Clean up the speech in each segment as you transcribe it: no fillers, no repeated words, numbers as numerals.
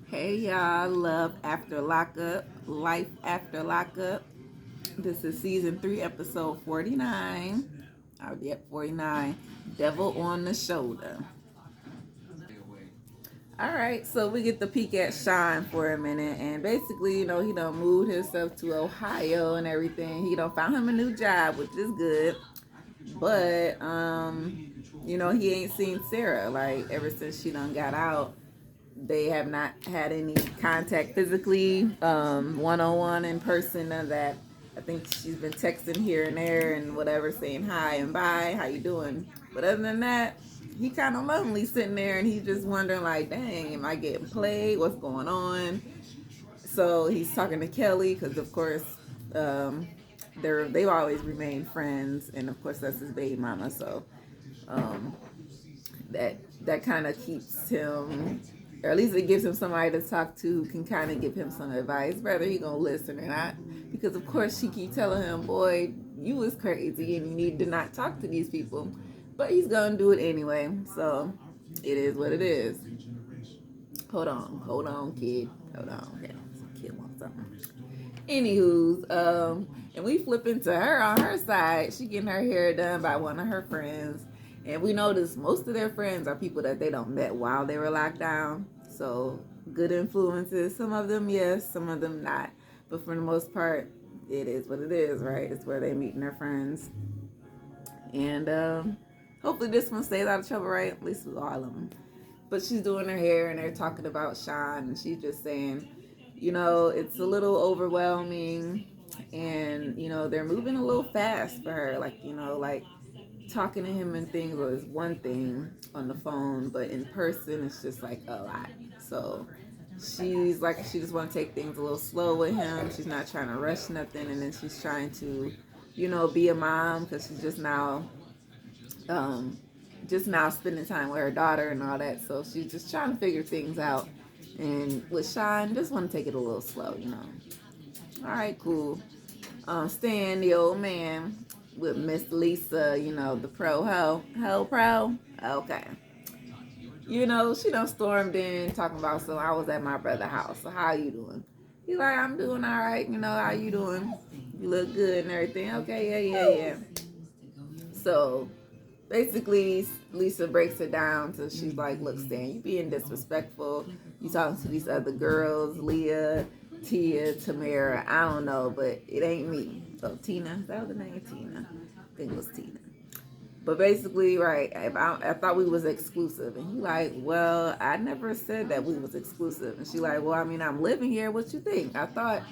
Hey y'all, love after lockup, life after lockup. This is season 3, episode 49. I'll be at 49. Devil on the shoulder. All right, so we get to peek at Sean for a minute, and basically, he done moved himself to Ohio and everything. He done found him a new job, which is good. But he ain't seen Sarah like ever since she done got out. They have not had any contact physically, one-on-one in person, none of that. I think she's been texting here and there and whatever, saying hi and bye, how you doing? But other than that, he kind of lonely sitting there, and he's just wondering like, dang, am I getting played? What's going on? So he's talking to Kelly because, of course, um, they've always remained friends, and of course that's his baby mama. So um, that kind of keeps him, or at least it gives him somebody to talk to who can kind of give him some advice, whether he gonna listen or not. Because of course she keep telling him, boy, you was crazy and you need to not talk to these people. But he's gonna do it anyway. So it is what it is. Hold on, kid. Hold on. Okay. Kid wants something. Anywho's, and we flip into her on her side. She getting her hair done by one of her friends. And we notice most of their friends are people that they don't met while they were locked down. So good influences. Some of them, yes, some of them not. But for the most part, it is what it is, right? It's where they meeting their friends. And hopefully this one stays out of trouble, right? At least with all of them. But she's doing her hair and they're talking about Sean, and she's just saying, it's a little overwhelming, and they're moving a little fast for her. Like, like talking to him and things was one thing on the phone, but in person it's just like a lot. So she's like, she just want to take things a little slow with him. She's not trying to rush nothing, and then she's trying to, be a mom because she's um, just now spending time with her daughter and all that. So she's just trying to figure things out. And with Sean, just want to take it a little slow. All right, cool. Stan, the old man, with Miss Lisa, the pro ho pro. Okay. She done stormed in talking about, so I was at my brother's house. So how you doing? He's like, I'm doing all right. How you doing? You look good and everything. Okay, yeah. So basically Lisa breaks it down. So she's like, look, Stan, you being disrespectful. You talking to these other girls, Leah, Tia, Tamara, I don't know, but it ain't me. So Tina, is that was the name? Tina, I think it was Tina. But basically, right, I thought we was exclusive. And he like, well, I never said that we was exclusive. And she like, well, I mean, I'm living here. What you think? I thought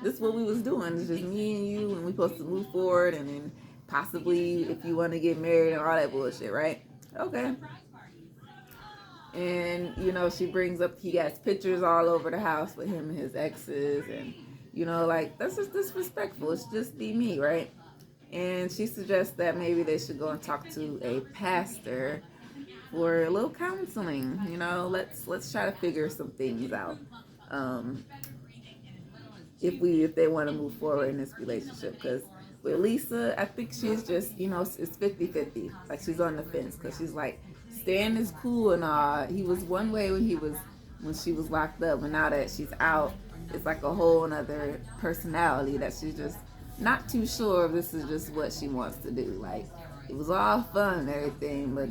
this is what we was doing. It's just me and you, and we supposed to move forward, and then possibly if you want to get married and all that bullshit, right? Okay. And she brings up, he has pictures all over the house with him and his exes, and like, that's just disrespectful. It's just be me, right? And she suggests that maybe they should go and talk to a pastor for a little counseling. Let's try to figure some things out. Um, if they want to move forward in this relationship, because with Lisa, I think she's just, it's 50-50. Like, she's on the fence because she's like, Stan is cool and all. He was one way when she was locked up, but now that she's out, it's like a whole another personality that she's just not too sure if this is just what she wants to do. Like, it was all fun and everything, but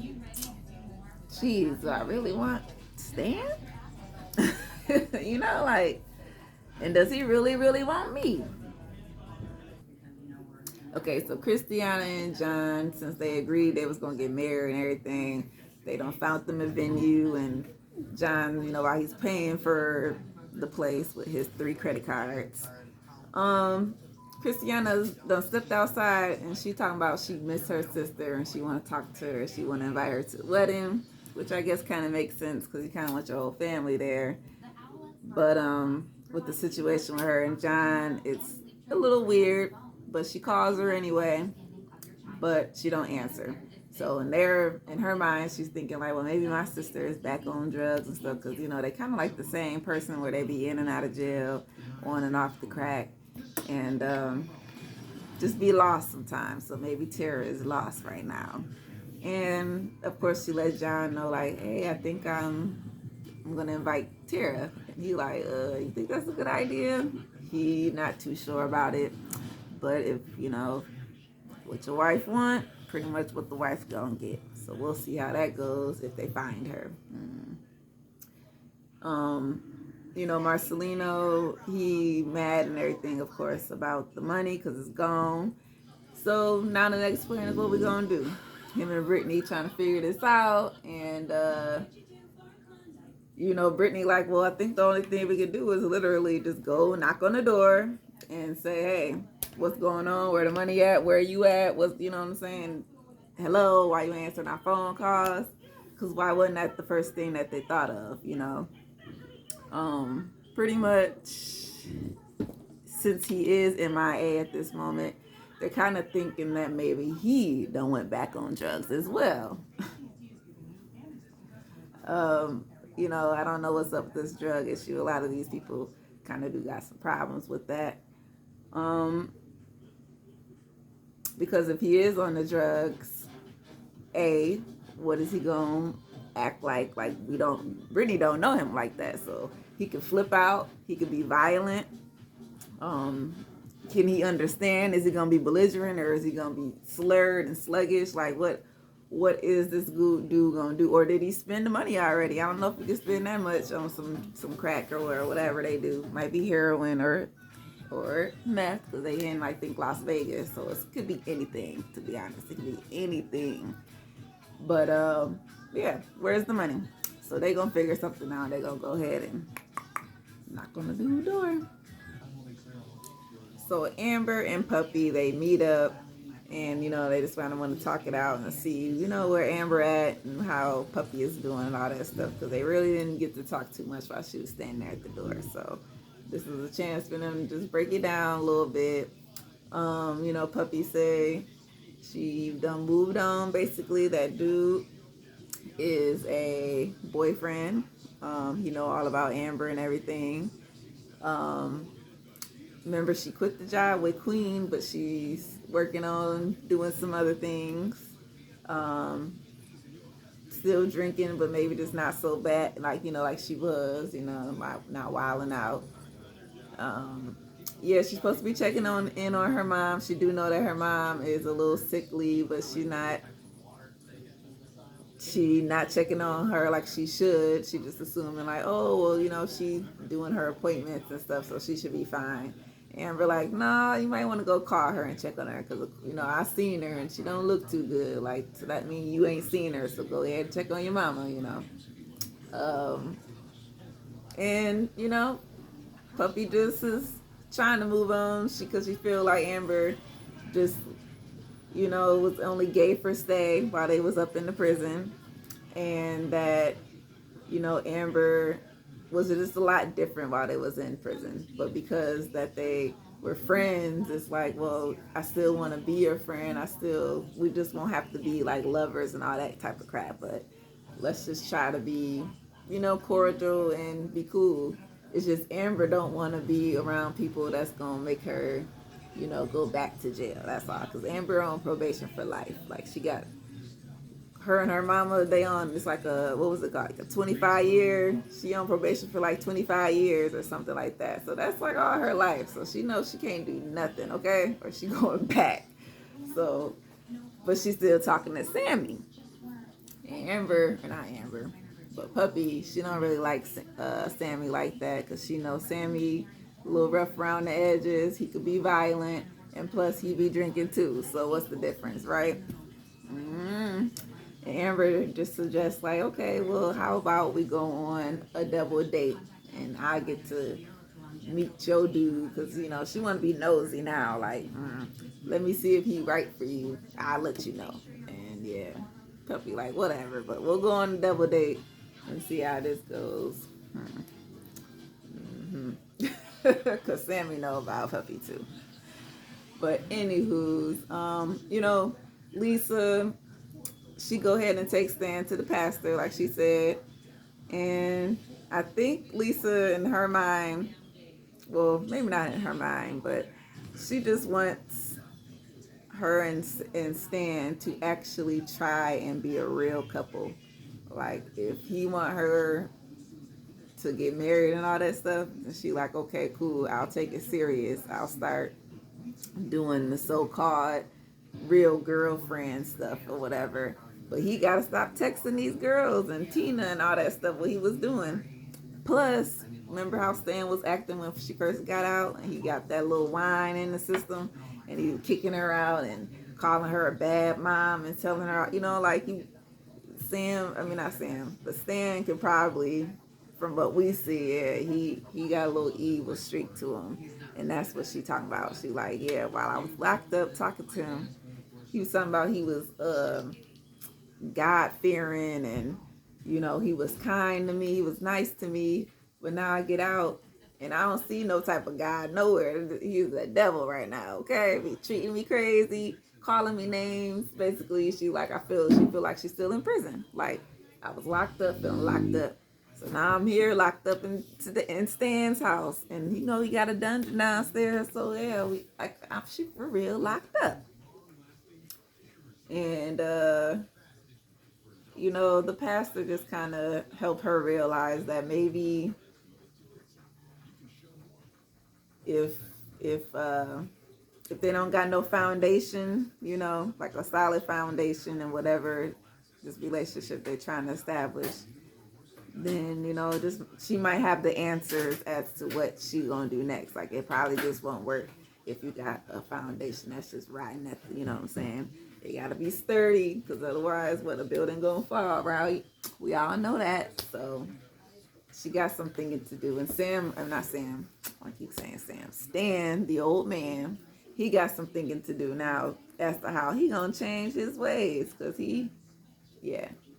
geez, do I really want Stan? Like, and does he really, really want me? Okay, so Christiana and John, since they agreed they was gonna get married and everything, they done found them a venue, and John, while he's paying for the place with his 3 credit cards, um, Christiana done stepped outside, and she talking about she missed her sister and she want to talk to her. She want to invite her to the wedding, which I guess kind of makes sense because you kind of want your whole family there. But with the situation with her and John, it's a little weird. But she calls her anyway, but she don't answer. So in her mind, she's thinking like, well, maybe my sister is back on drugs and stuff, because they kind of like the same person where they be in and out of jail, on and off the crack, and just be lost sometimes. So maybe Tara is lost right now. And of course, she let John know like, hey, I think I'm gonna invite Tara. And he like, you think that's a good idea? He not too sure about it. But if, what your wife want, pretty much what the wife gonna get. So we'll see how that goes if they find her. Marcelino, he mad and everything, of course, about the money because it's gone. So now the next plan is what we're gonna do. Him and Brittany trying to figure this out, and Brittany like, well, I think the only thing we can do is literally just go knock on the door and say, hey, what's going on? Where the money at? Where you at? What's, what I'm saying? Hello, why you answering our phone calls? Because why wasn't that the first thing that they thought of, Pretty much, since he is MIA at this moment, they're kind of thinking that maybe he done went back on drugs as well. I don't know what's up with this drug issue. A lot of these people kind of do got some problems with that. Because if he is on the drugs, what is he going to act like? Like, Brittany don't know him like that. So he could flip out. He could be violent. Can he understand? Is he going to be belligerent or is he going to be slurred and sluggish? Like, what is this dude going to do? Or did he spend the money already? I don't know if he can spend that much on some crack or whatever they do. Might be heroin or meth, because they in, I think, Las Vegas. So it could be anything, to be honest. It could be anything. But, yeah, where's the money? So they going to figure something out. They going to go ahead and knock on the dude's door. So Amber and Puppy, they meet up, and they just kind of want to talk it out and see where Amber at and how Puppy is doing and all that stuff, because they really didn't get to talk too much while she was standing there at the door. So this is a chance for them to just break it down a little bit. Puppy say she done moved on. Basically, that dude is a boyfriend. He know all about Amber and everything. Remember, she quit the job with Queen, but she's working on doing some other things. Still drinking, but maybe just not so bad, like she was, not wilding out. Yeah, she's supposed to be checking in on her mom. She do know that her mom is a little sickly, but she not checking on her like she should. She just assuming like, oh, well, she doing her appointments and stuff, so she should be fine. And we're like, nah, you might want to go call her and check on her, because I seen her and she don't look too good. Like, so that means you ain't seen her, so go ahead and check on your mama. And Puppy just is trying to move on, because she feel like Amber just was only gay for stay while they was up in the prison, and that Amber was just a lot different while they was in prison. But because that they were friends, it's like, well, I still want to be your friend. We just won't have to be like lovers and all that type of crap, but let's just try to be cordial and be cool. It's just Amber don't want to be around people that's gonna make her go back to jail. That's all. Because Amber on probation for life. Like, she got her and her mama, they on, it's like what was it called? Like a 25 year. She on probation for like 25 years or something like that. So that's like all her life. So she knows she can't do nothing, okay? Or she going back. So, but she's still talking to Sammy. And not Amber, but Puppy, she don't really like Sammy like that, because she knows Sammy a little rough around the edges. He could be violent, and plus he be drinking too. So what's the difference, right? And Amber just suggests like, okay, well, how about we go on a double date, and I get to meet your dude, because she want to be nosy now. Like, let me see if he right for you. I'll let you know. And yeah, Puppy like, whatever, but we'll go on a double date and see how this goes. Because Sammy know about Puppy too. But anywho's, Lisa, she go ahead and take Stan to the pastor, like she said. And I think Lisa, in her mind, well, maybe not in her mind, but she just wants her and Stan to actually try and be a real couple. Like, if he want her to get married and all that stuff. And she like, okay, cool, I'll take it serious. I'll start doing the so-called real girlfriend stuff or whatever. But he got to stop texting these girls and Tina and all that stuff what he was doing. Plus, remember how Stan was acting when she first got out and he got that little wine in the system and he was kicking her out and calling her a bad mom and telling her, you know, like not Sam, but Stan could probably, from what we see, yeah, he got a little evil streak to him. And that's what she talking about. She like, yeah, while I was locked up talking to him, he was talking about he was God fearing and you know he was kind to me, he was nice to me. But now I get out and I don't see no type of God nowhere. He's the devil right now. Okay, he treating me crazy, calling me names. Basically, she feel like she's still in prison. Like I was locked up, feeling locked up. So now I'm here locked up in Stan's house, and you know he got a dungeon downstairs. So yeah, I'm for real locked up. And you know, the pastor just kind of helped her realize that maybe if they don't got no foundation, you know, like a solid foundation and whatever this relationship they're trying to establish, then you know, she might have the answers as to what she gonna do next. Like it probably just won't work if you got a foundation that's just riding at the, you know what I'm saying? It gotta be sturdy, because otherwise, a building gonna fall, right? We all know that. So she got some thinking to do. And I keep saying Sam. Stan, the old man, he got some thinking to do now as to how he gonna change his ways, because you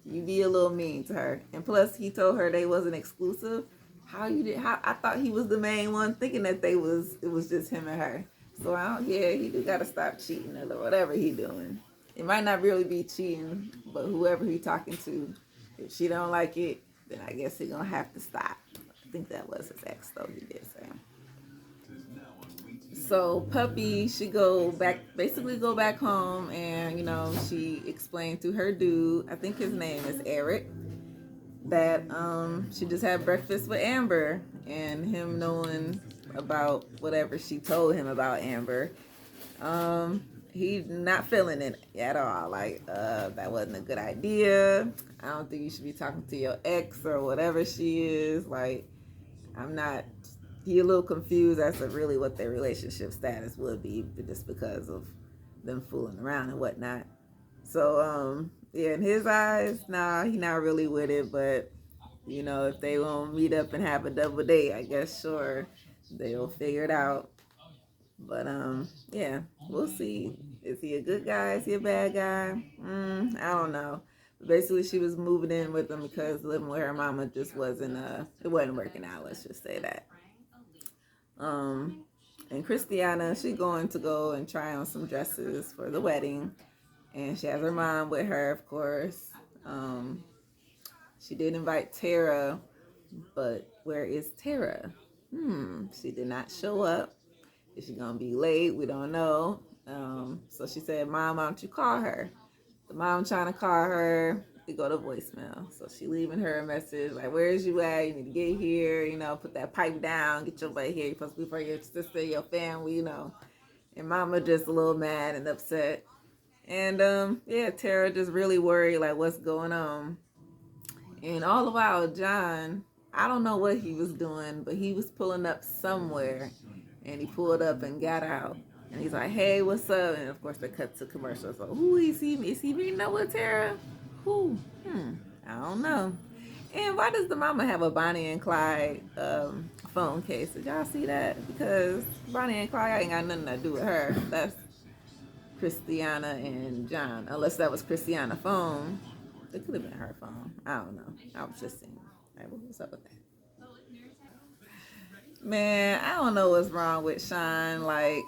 be a little mean to her. And plus, he told her they wasn't exclusive. How I thought he was the main one, thinking that it was just him and her. So he do gotta stop cheating or whatever he doing. It might not really be cheating, but whoever he talking to, if she don't like it, then I guess he gonna have to stop. I think that was his ex, though. He did say. So Puppy, she basically go back home, and you know she explained to her dude, I think his name is Eric, that she just had breakfast with Amber, and him knowing about whatever she told him about Amber, he's not feeling it at all. Like that wasn't a good idea. I don't think you should be talking to your ex or whatever she is. Like he a little confused as to really what their relationship status would be, just because of them fooling around and whatnot. So in his eyes, he not really with it. But you know, if they won't meet up and have a double date, I guess sure they'll figure it out. But we'll see. Is he a good guy? Is he a bad guy? I don't know. Basically, she was moving in with him because living with her mama just wasn't working out. Let's just say that. And Christiana, she's going to go and try on some dresses for the wedding, and she has her mom with her, of course. She did invite Tara, but where is Tara? She did not show up. Is she gonna be late? We don't know. So she said, Mom, why don't you call her? The mom trying to call her, it go to voicemail. So she leaving her a message like, where's you at? You need to get here, you know, put that pipe down, get your butt here. You're supposed to be for your sister, your family, you know. And Mama just a little mad and upset. And Tara just really worried, like, what's going on. And all the while, John, I don't know what he was doing, but he was pulling up somewhere. And he pulled up and got out. And he's like, hey, what's up? And of course, they cut to commercials. So, who is he? Is he meeting up with Tara? Who? I don't know. And why does the mama have a Bonnie and Clyde phone case? Did y'all see that? Because Bonnie and Clyde ain't got nothing to do with her. That's Christiana and John. Unless that was Christiana's phone. It could have been her phone. I don't know. I was just saying. Right, what's up with that? Man, I don't know what's wrong with Sean. Like,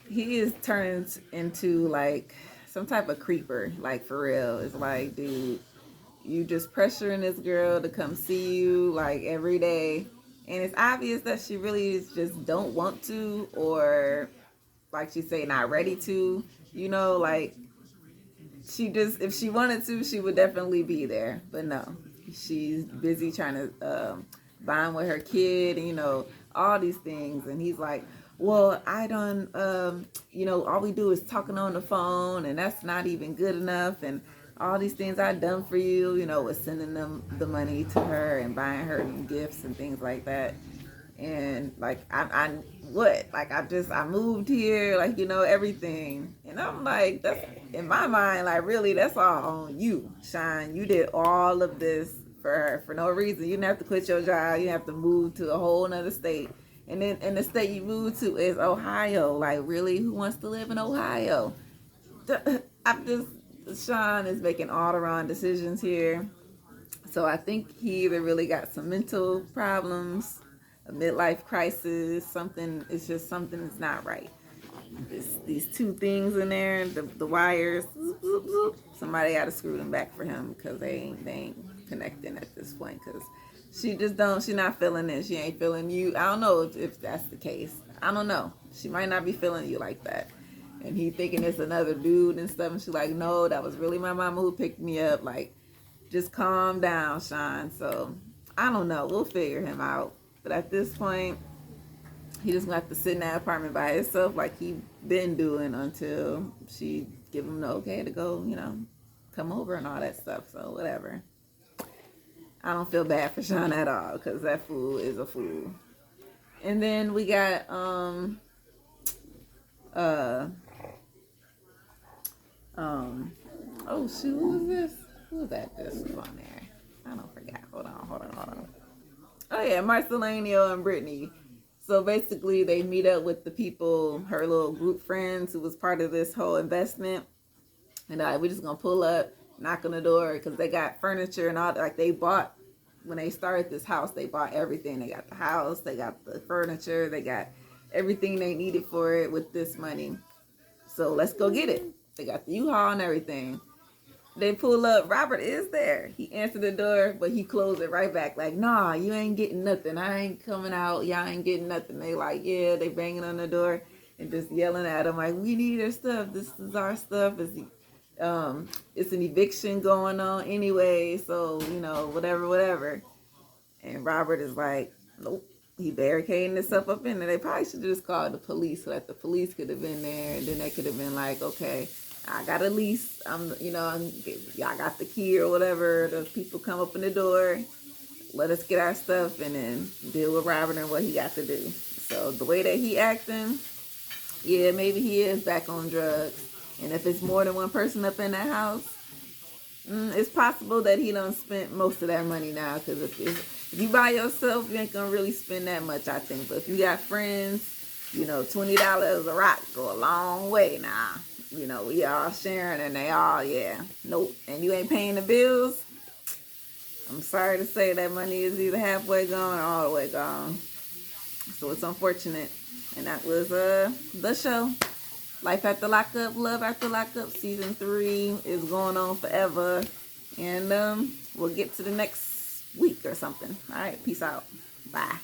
he is turning into like some type of creeper. Like, for real. It's like, dude, you just pressuring this girl to come see you like every day, and it's obvious that she really just don't want to, or like she say, not ready to. You know, like she just, if she wanted to, she would definitely be there. But no, she's busy trying to bond with her kid, and, you know, all these things. And he's like, well, I don't, you know, all we do is talking on the phone, and that's not even good enough. And all these things I've done for you, you know, with sending them the money to her and buying her gifts and things like that. And like, I what? Like, I moved here, like, you know, everything. And I'm like, that's, in my mind, like, really, that's all on you, Shine. You did all of this for her for no reason. You didn't have to quit your job. You didn't have to move to a whole nother state. And then, and the state you moved to is Ohio. Like, really, who wants to live in Ohio? I'm just, Sean is making all the wrong decisions here. So I think he either really got some mental problems, a midlife crisis, something, it's just something that's not right. These two things in there, the wires, somebody got to screw them back for him, because they ain't connecting at this point, because she not feeling it. She ain't feeling you. I don't know if that's the case. I don't know. She might not be feeling you like that. And he thinking it's another dude and stuff. And she's like, no, that was really my mama who picked me up. Like, just calm down, Sean. So, I don't know. We'll figure him out. But at this point, he just gonna have to sit in that apartment by himself like he been doing until she give him the okay to go, you know, come over and all that stuff. So, whatever. I don't feel bad for Sean at all, because that fool is a fool. And then we got, oh shoot, who was this? Who was that? This was on there. I don't forget. Hold on. Oh yeah, Marcelanio and Brittany. So basically, they meet up with the people, her little group friends who was part of this whole investment. And we're just gonna pull up, knock on the door, because they got furniture and all. Like, they bought, when they started this house, they bought everything. They got the house, they got the furniture, they got everything they needed for it with this money. So let's go get it. They got the U-Haul and everything. They pull up. Robert is there. He answered the door, but he closed it right back. Like, nah, you ain't getting nothing. I ain't coming out. Y'all ain't getting nothing. They like, yeah, they banging on the door and just yelling at him like, we need our stuff. This is our stuff. It's an eviction going on anyway. So, you know, whatever. And Robert is like, nope. He barricading himself up in there. They probably should just call the police so that the police could have been there. And then they could have been like, okay, I got a lease. Y'all got the key or whatever. The people come up in the door. Let us get our stuff and then deal with Robert and what he got to do. So the way that he acting, yeah, maybe he is back on drugs. And if it's more than one person up in that house, it's possible that he done spent most of that money now. Because if you by yourself, you ain't gonna really spend that much, I think. But if you got friends, you know, $20 a rock go a long way now. You know, we all sharing and they all, yeah, nope. And you ain't paying the bills, I'm sorry to say that money is either halfway gone or all the way gone. So it's unfortunate. And that was the show. Life After Lockup, Love After Lockup, season 3 is going on forever. And we'll get to the next week or something. All right, peace out. Bye.